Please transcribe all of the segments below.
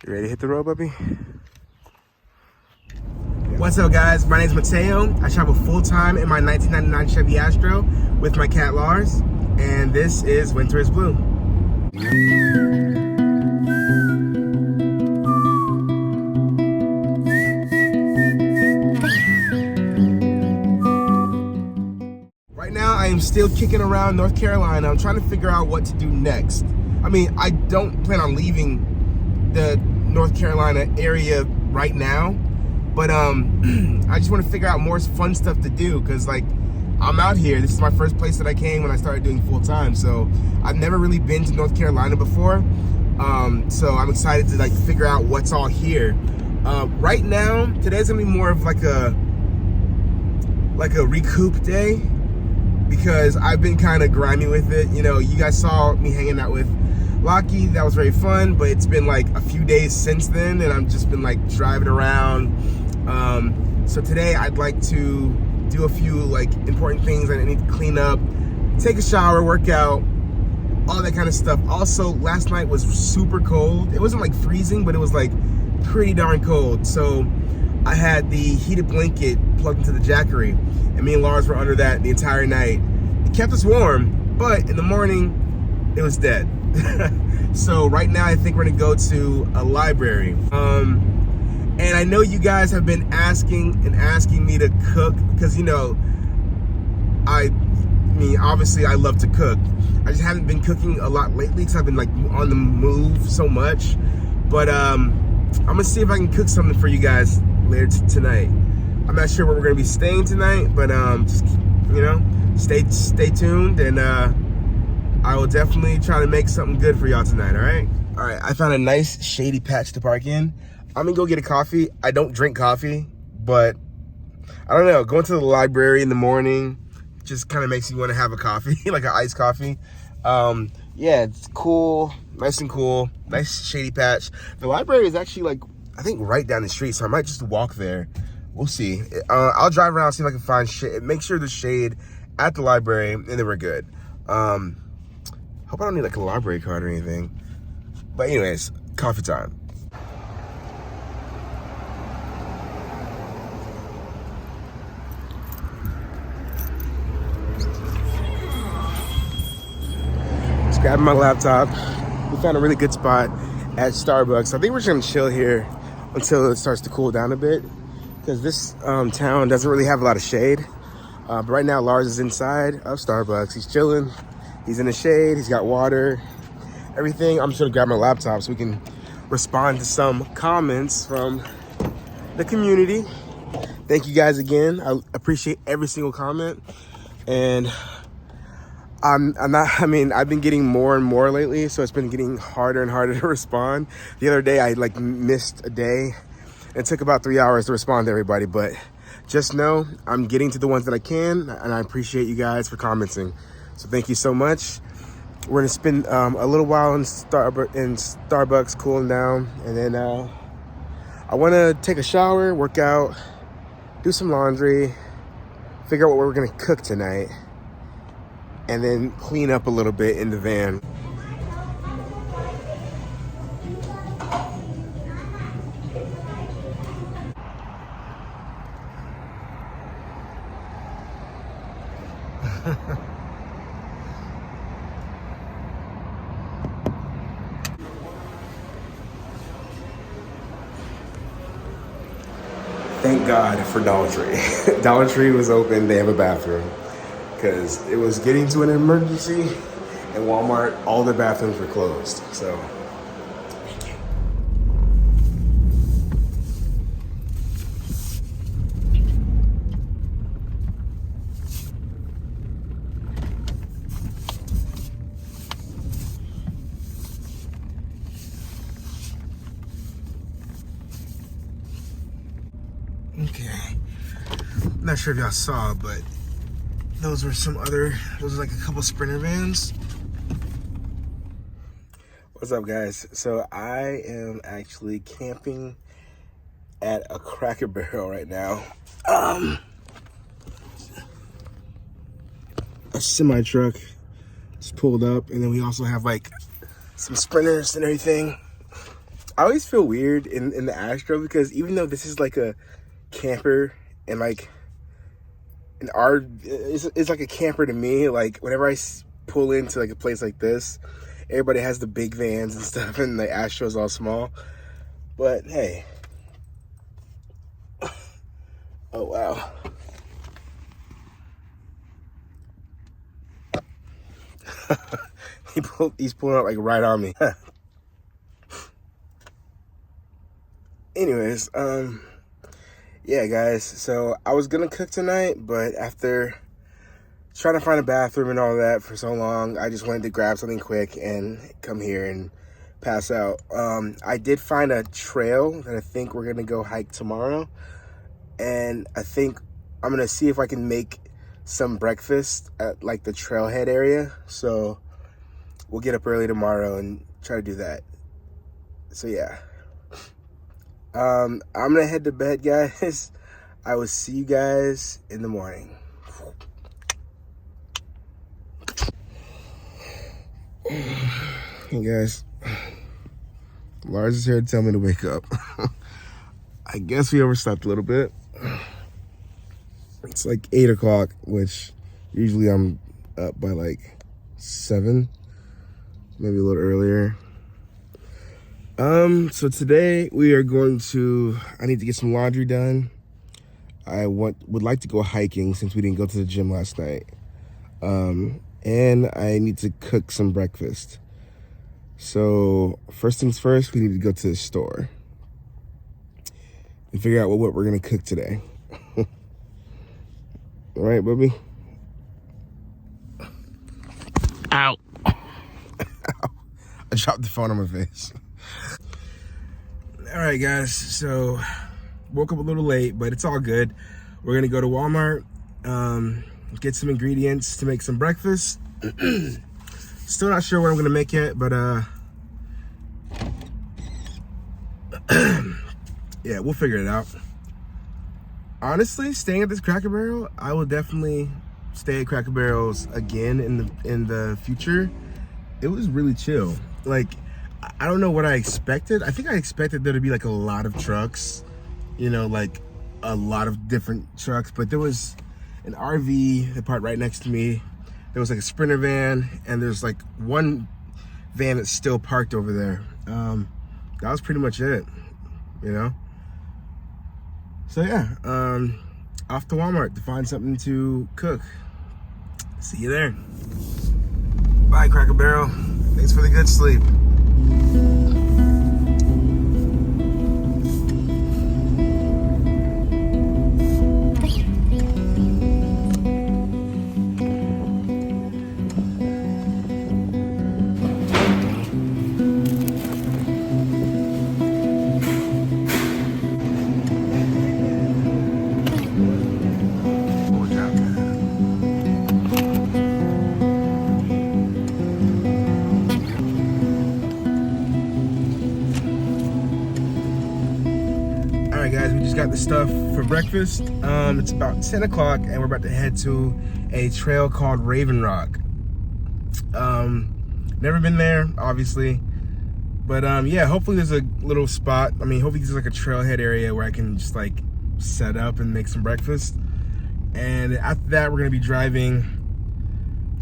You ready to hit the road, puppy? What's up, guys? My name's Mateo. I travel full-time in my 1999 Chevy Astro with my cat Lars, and this is Winter is Blue. Right now, I am still kicking around North Carolina. I'm trying to figure out what to do next. I mean, I don't plan on leaving the North Carolina area right now, but I just want to figure out more fun stuff to do, because like I'm out here. This is my first place that I came when I started doing full-time, so I've never really been to North Carolina before. So I'm excited to like figure out what's all here. Right now, today's gonna be more of like a recoup day, because I've been kind of grimy with it. You know, you guys saw me hanging out with Lockie. That was very fun, but it's been like a few days since then, and I've just been like driving around. So today I'd like to do a few like important things that I need to clean up, take a shower, work out, all that kind of stuff. Also, last night was super cold. It wasn't like freezing, but it was like pretty darn cold. So I had the heated blanket plugged into the Jackery, and me and Lars were under that the entire night. It kept us warm, but in the morning, it was dead. So right now, I think we're gonna go to a library. And I know you guys have been asking me to cook, because you know, I mean, obviously I love to cook. I just haven't been cooking a lot lately because I've been like on the move so much. But I'm gonna see if I can cook something for you guys later tonight. I'm not sure where we're gonna be staying tonight, but just, you know, stay tuned, and I will definitely try to make something good for y'all tonight. All right, I found a nice shady patch to park in. I'm gonna go get a coffee. I don't drink coffee, but I don't know, going to the library in the morning just kind of makes you want to have a coffee, like an iced coffee. Yeah, it's cool, nice and cool, nice shady patch. The library is actually like, I think right down the street, so I might just walk there. We'll see. I'll drive around, see if I can find shade. Make sure there's shade at the library, and then we're good. Hope I don't need like a library card or anything. But anyways, coffee time. Grabbing my laptop. We found a really good spot at Starbucks. I think we're just gonna chill here until it starts to cool down a bit, because this town doesn't really have a lot of shade. But right now, Lars is inside of Starbucks. He's chilling. He's in the shade. He's got water, everything. I'm just gonna grab my laptop so we can respond to some comments from the community. Thank you guys again. I appreciate every single comment. And I've been getting more and more lately, so it's been getting harder and harder to respond. The other day, I like missed a day. It took about 3 hours to respond to everybody, but just know I'm getting to the ones that I can, and I appreciate you guys for commenting. So thank you so much. We're gonna spend a little while in Starbucks cooling down, and then I wanna take a shower, work out, do some laundry, figure out what we're gonna cook tonight, and then clean up a little bit in the van. Thank God for Dollar Tree. Dollar Tree was open, they have a bathroom, because it was getting to an emergency, and Walmart, all the bathrooms were closed. So thank you. Okay, not sure if y'all saw, but those are like a couple Sprinter vans. What's up, guys? So I am actually camping at a Cracker Barrel right now. A semi truck just pulled up, and then we also have like some Sprinters and everything. I always feel weird in the Astro because even though this is like a camper and like an R, it's like a camper to me. Like whenever I pull into like a place like this, everybody has the big vans and stuff, and the Astro's all small. But hey, oh wow. He's pulling up like right on me. Anyways, yeah, guys. So I was gonna cook tonight, but after trying to find a bathroom and all that for so long, I just wanted to grab something quick and come here and pass out. I did find a trail that I think we're gonna go hike tomorrow, and I think I'm gonna see if I can make some breakfast at like the trailhead area. So we'll get up early tomorrow and try to do that. So yeah. I'm gonna head to bed, guys. I will see you guys in the morning. Hey guys, Lars is here to tell me to wake up. I guess we overslept a little bit. It's like 8 o'clock, which usually I'm up by like 7, maybe a little earlier. So today we are going to, I need to get some laundry done. I would like to go hiking since we didn't go to the gym last night. And I need to cook some breakfast. So first things first, we need to go to the store and figure out what we're gonna cook today. All right, Bubby? Ow. Ow. I dropped the phone on my face. All right, guys, so woke up a little late, but it's all good. We're gonna go to Walmart, get some ingredients to make some breakfast. Still not sure what I'm gonna make yet, but yeah, we'll figure it out. Honestly, staying at this Cracker Barrel, I will definitely stay at Cracker Barrels again in the future. It was really chill. Like, I don't know what I expected. I think I expected there to be like a lot of trucks, you know, like a lot of different trucks, but there was an RV that parked right next to me. There was like a Sprinter van, and there's like one van that's still parked over there. That was pretty much it, you know? So yeah, off to Walmart to find something to cook. See you there. Bye, Cracker Barrel. Thanks for the good sleep. Guys, we just got the stuff for breakfast. It's about 10 o'clock and we're about to head to a trail called Raven Rock. Never been there, obviously, but yeah, hopefully there's a little spot. I mean, hopefully there's like a trailhead area where I can just like set up and make some breakfast. And after that, we're gonna be driving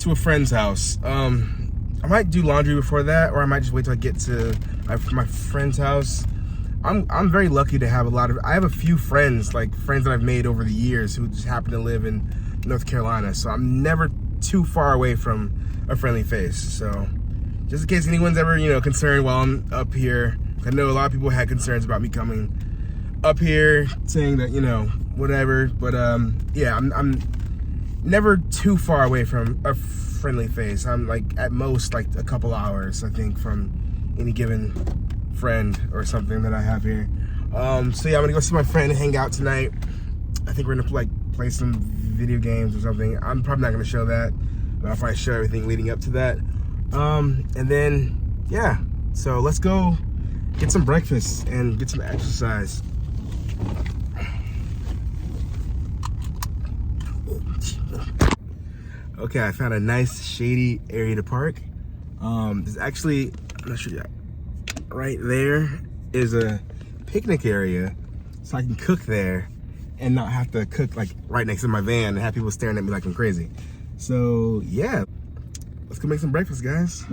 to a friend's house. I might do laundry before that, or I might just wait till I get to my friend's house. I'm very lucky to have I have a few friends, like friends that I've made over the years who just happen to live in North Carolina. So I'm never too far away from a friendly face. So just in case anyone's ever, you know, concerned while I'm up here, I know a lot of people had concerns about me coming up here saying that, you know, whatever. But yeah, I'm never too far away from a friendly face. I'm like at most like a couple hours, I think, from any given friend or something that I have here. So yeah, I'm gonna go see my friend and hang out tonight. I think we're gonna like play some video games or something. I'm probably not gonna show that, but I'll probably show everything leading up to that. And then yeah, so let's go get some breakfast and get some exercise. Okay, I found a nice shady area to park. There's actually, I'm not sure yet, right there is a picnic area, so I can cook there and not have to cook like right next to my van and have people staring at me like I'm crazy. So yeah, let's go make some breakfast, guys.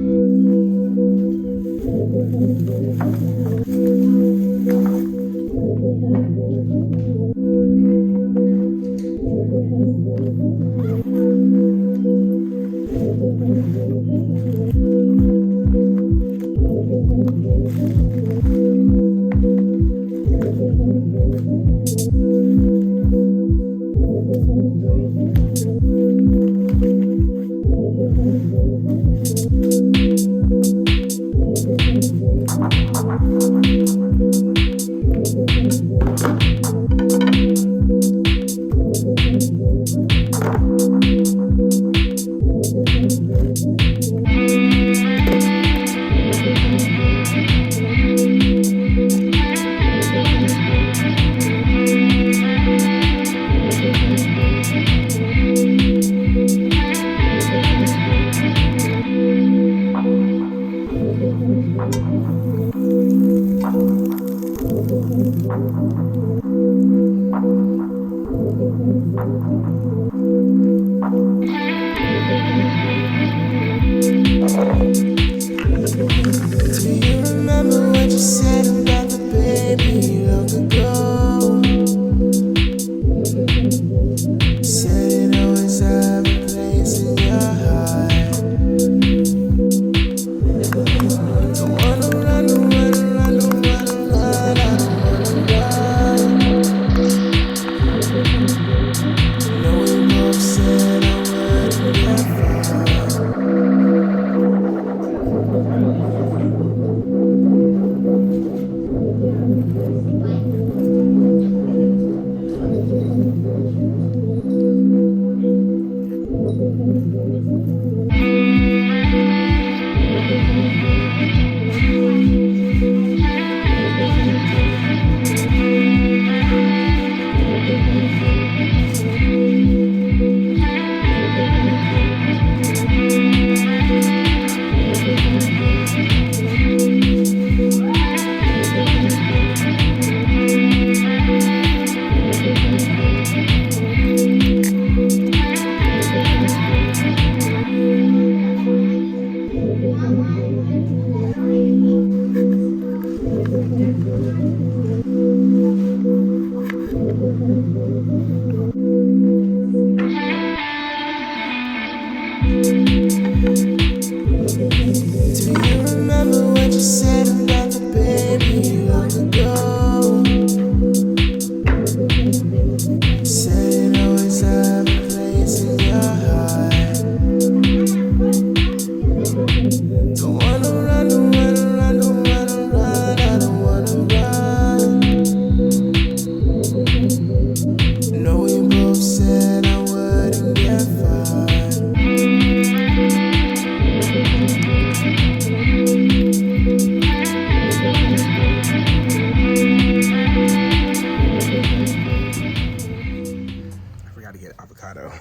Avocado.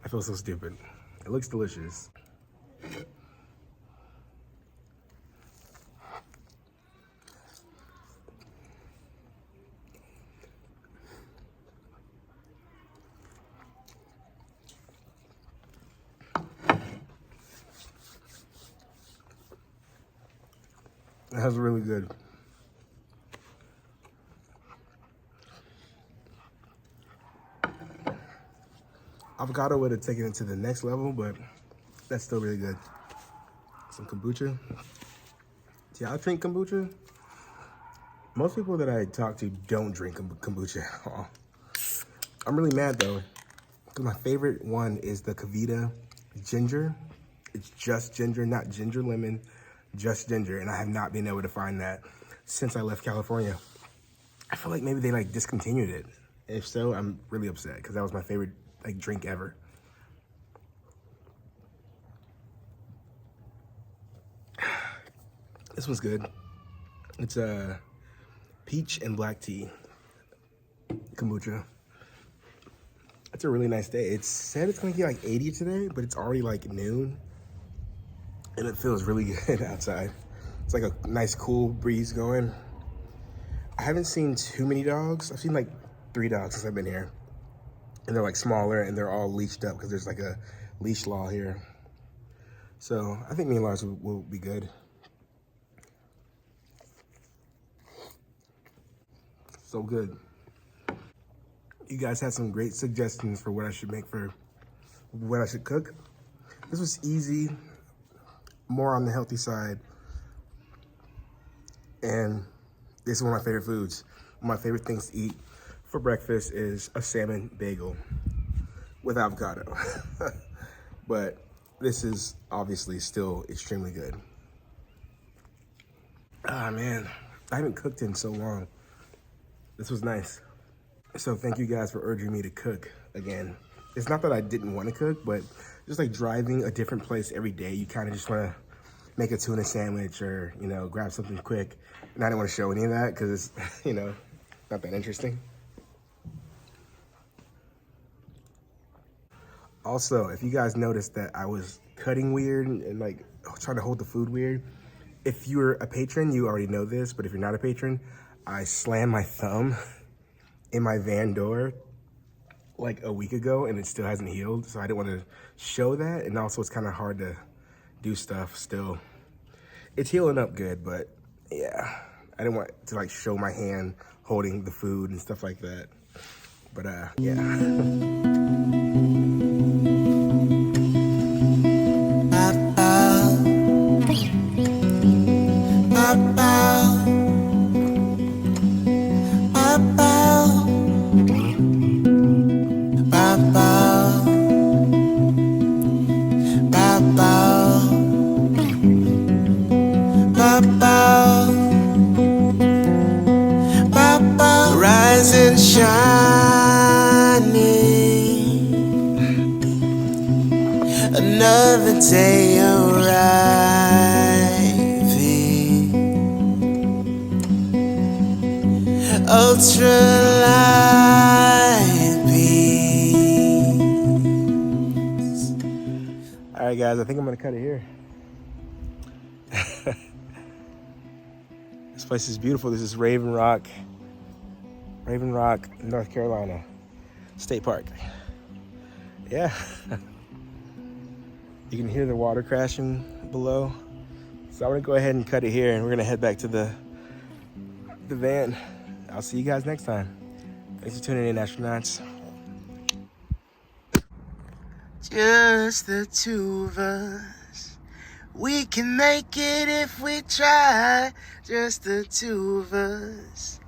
I feel so stupid. It looks delicious. That's really good. Avocado would have taken it to the next level, but that's still really good. Some kombucha. Do y'all drink kombucha? Most people that I talk to don't drink kombucha at all. I'm really mad though, because my favorite one is the Kavita ginger. It's just ginger, not ginger lemon, just ginger, and I have not been able to find that since I left California. I feel like maybe they like discontinued it. If so, I'm really upset because that was my favorite like drink ever. This one's good. It's a peach and black tea kombucha. It's a really nice day. It said it's gonna get like 80 today, but it's already like noon. And it feels really good outside. It's like a nice cool breeze going. I haven't seen too many dogs. I've seen like 3 dogs since I've been here. And they're like smaller and they're all leashed up because there's like a leash law here. So I think me and Lars will be good. So good. You guys had some great suggestions for what I should make for what I should cook. This was easy, more on the healthy side. And this is one of my favorite foods. One of my favorite things to eat for breakfast is a salmon bagel with avocado. But this is obviously still extremely good. Ah, man, I haven't cooked in so long. This was nice. So thank you guys for urging me to cook again. It's not that I didn't want to cook, but just like driving a different place every day, you kind of just want to make a tuna sandwich or, you know, grab something quick. And I didn't want to show any of that because it's, you know, not that interesting. Also, if you guys noticed that I was cutting weird and like trying to hold the food weird, if you're a patron, you already know this, but if you're not a patron, I slammed my thumb in my van door like a week ago and it still hasn't healed. So I didn't want to show that. And also it's kind of hard to do stuff still. It's healing up good, but yeah, I didn't want to like show my hand holding the food and stuff like that. But yeah. Rise and shining, another day arriving, ultra light beams. All right, guys, I think I'm gonna cut it here. This place is beautiful. This is Raven Rock, North Carolina State Park. Yeah. You can hear the water crashing below. So I'm gonna go ahead and cut it here and we're gonna head back to the van. I'll see you guys next time. Thanks for tuning in, astronauts. Just the two of us. We can make it if we try. Just the two of us.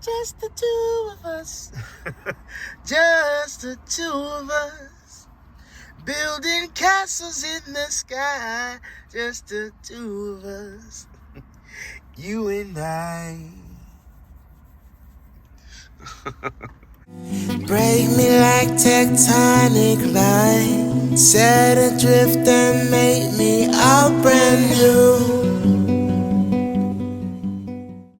Just the two of us. Just the two of us. Building castles in the sky. Just the two of us. You and I. Break me like tectonic lines. Set adrift and make me all brand new.